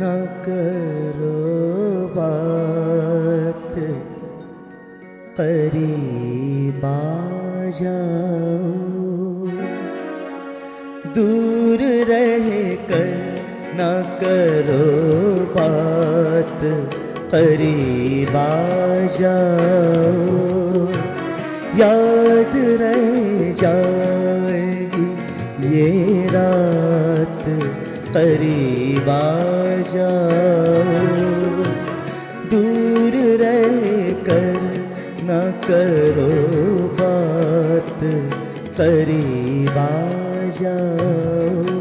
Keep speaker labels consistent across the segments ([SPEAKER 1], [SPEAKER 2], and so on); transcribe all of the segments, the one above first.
[SPEAKER 1] न करो बात, करीब आ जाओ। दूर रह कर न करो बात, करीब आ जाओ। याद रह जाएगी ये रात, करीब आ जाओ। दूर रह कर न करो बात, करीब आ जाओ।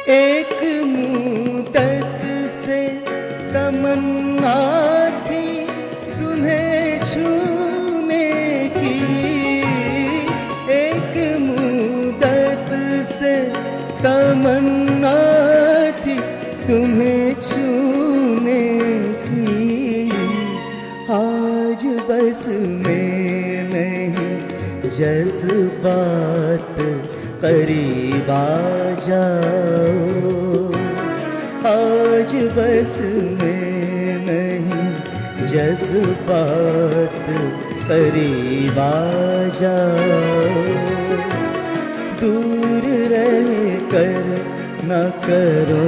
[SPEAKER 1] एक मुद्दत से तमन्ना थी तुम्हें छूने की, एक मुद्दत से तमन्ना थी तुम्हें छूने की। आज बस में नहीं जज्बात, करीब आ जाओ। आज बस में नहीं जज्बात, करीब आ जाओ। दूर रह कर न करो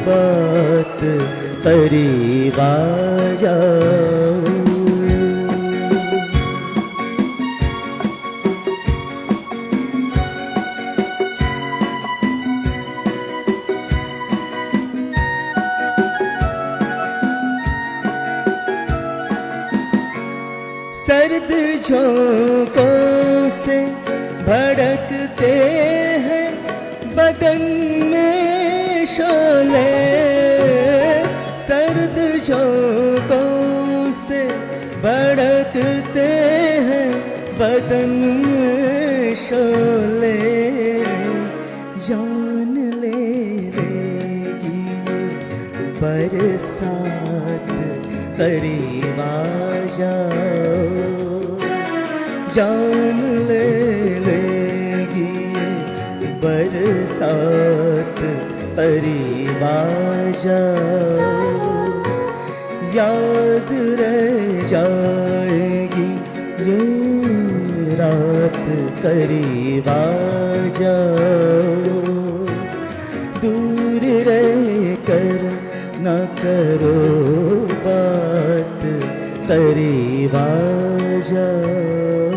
[SPEAKER 1] बात, करीब आ जाओ। सर्द झोंकों से भड़कते हैं बदन में शोले। सर्द झोंकों से भड़कते हैं बदन में शोले। जान ले लेगी बरसात, करीब आ जाओ। जान ले लेगी बरसात, करीब आ जाओ। याद रह जाएगी ये रात, करीब आ जाओ। दूर रह कर न करो बात, करीब आ जाओ।